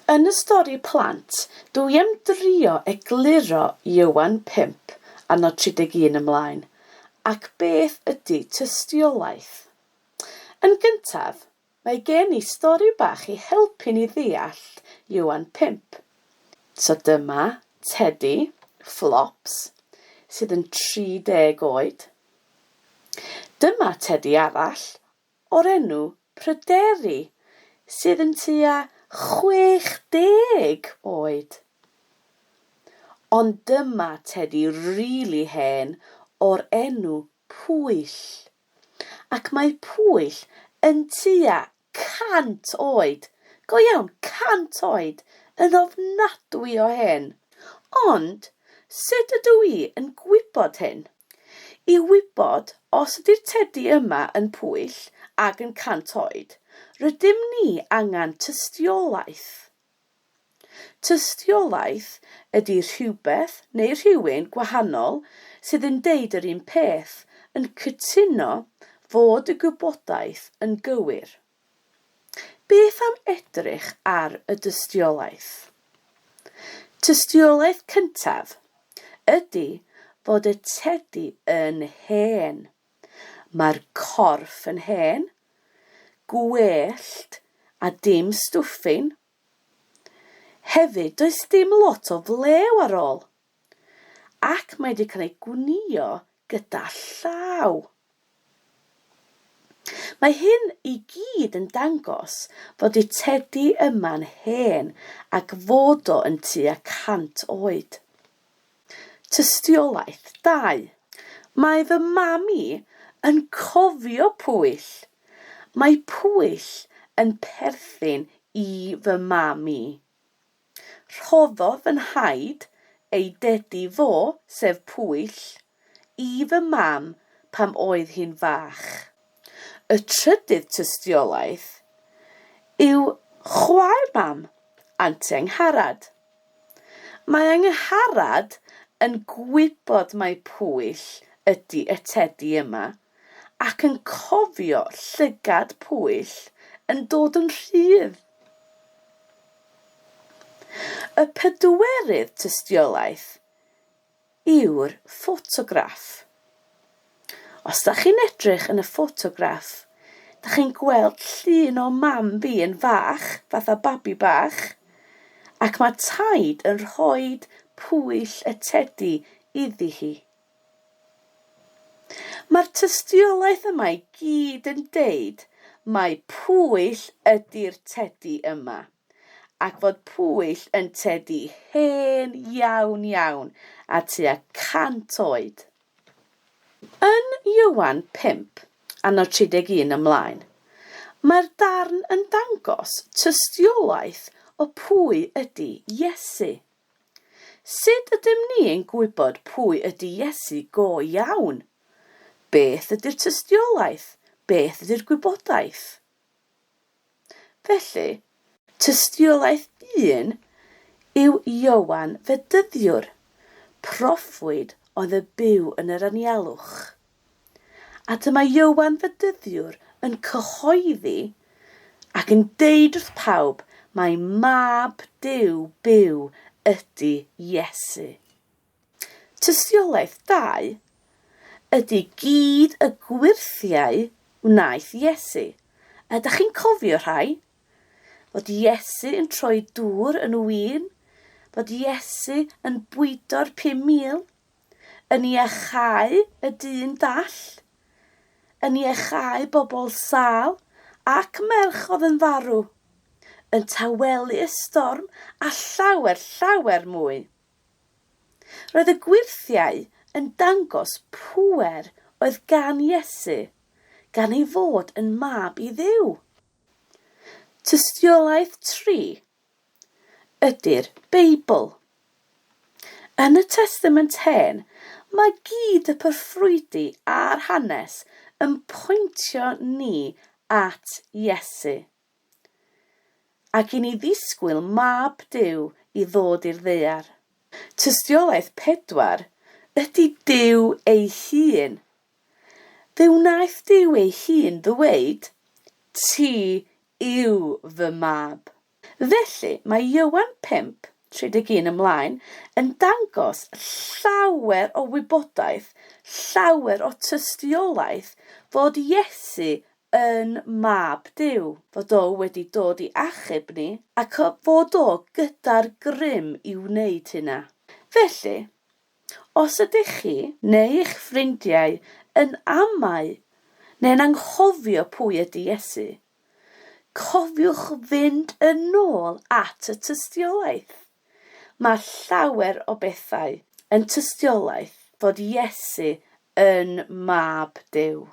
Yn y stori plant, dwi am drio egluro Iwan 5 a nod 31 ymlaen, ac beth ydy tystiolaeth. Yn gyntaf, mae gen i stori bach i helpu ni ddeall Iwan 5. So dyma Teddy, Flops, sydd yn 30 oed. Dyma Teddy arall o'r enw Pryderi, sydd yn tua 60 oed. Ond dyma Teddy rili hen o'r enw Pwyll. Ac mae Pwyll yn tua 100 oed. Go iawn, 100 oed, yn ofnadwy o hen. Ond, sut ydw i yn gwybod hyn? I wybod os ydy'r Teddy yma yn Pwyll ac yn 100 oed, rydym ni angen tystiolaeth. Tystiolaeth ydy rhywbeth neu rhywun gwahanol sydd yn deud yr un peth yn cytuno fod y gwybodaeth yn gywir. Beth am edrych ar y tystiolaeth? Tystiolaeth cyntaf ydy fod y Teddy yn hen. Mae'r corff yn hen, gwellt a dim stwffin. Hefyd, does dim lot o flew ar ôl. Ac mae wedi cael ei gwnïo gyda llaw. Mae hyn i gyd yn dangos fod y Teddy yma'n hen ac fod o yn tua 100 oed. Tystiolaeth 2. Mae fy mami yn cofio Pwyll. Mae Pwyll yn perthyn i fy mami. Rhoddodd fy nhaid ei dedi fo, sef Pwyll, i fy mam pam oedd hi'n fach. Y trydydd tystiolaeth yw chwaer mam, Aunty Angharad. Mae Angharad yn gwybod mai Pwyll ydy y Teddy yma ac yn cofio llygad Pwyll yn dod yn rhydd. Y pedwerydd tystiolaeth yw'r ffotograff. Os da chi'n edrych yn y ffotograff, da chi'n gweld llun o mam fi yn fach, fatha babi bach, ac mae taid yn rhoi Pwyll y Teddy iddi hi. Mae'r tystiolaeth yma i gyd yn deud mai Pwyll ydy'r Teddy yma, ac fod Pwyll yn Teddy hen iawn a tua 100 oed. Yn Iwan 5 a nod 31 ymlaen, mae'r darn yn dangos tystiolaeth o pwy ydy Iesu. Sut ydym ni yn gwybod pwy ydy Iesu go iawn? Beth ydy'r tystiolaeth? Beth ydy'r gwybodaeth? Felly, tystiolaeth 1 yw Iowan Fedyddiwr, proffwyd oedd y byw yn yr anialwch. A dyma Iowan Fedyddiwr yn cyhoeddi ac yn deud wrth pawb mai mab Duw byw ydy Iesu. Tystiolaeth 2 ydy gyd y gwirthiau wnaeth Iesu. Ydych chi'n cofio rhai? Fod Iesu yn troi dŵr yn win, fod Iesu yn bwydo'r 5,000, yn iachau y dyn dall, yn iachau bobl sal ac merch oedd yn farw, yn tawelu y storm a llawer mwy. Roedd y gwirthiau yn dangos pŵer oedd gan Iesu, gan ei fod yn mab i Dduw. Tystiolaeth 3 ydy'r Beibl. Yn y Testament Hen, mae gyd y perfrwydi a'r hanes yn pwyntio ni at Iesu. Ac i ni ddisgwyl mab Duw i ddod i'r ddaear. Tystiolaeth 4 ydy Duw ei hun. Fe wnaeth Duw ei hun ddweud, ti yw fy mab. Felly mae Ioan 5:31 ymlaen yn dangos llawer o wybodaeth, llawer o tystiolaeth fod Iesu yn mab Duw, fod o wedi dod i achub ni ac fod o gyda'r grym i wneud hynna. Felly, os ydych chi neu eich ffrindiau yn amau neu'n anghofio pwy ydy Iesu, cofiwch fynd yn ôl at y tystiolaeth. Mae llawer o bethau yn tystiolaeth fod Iesu yn mab Duw.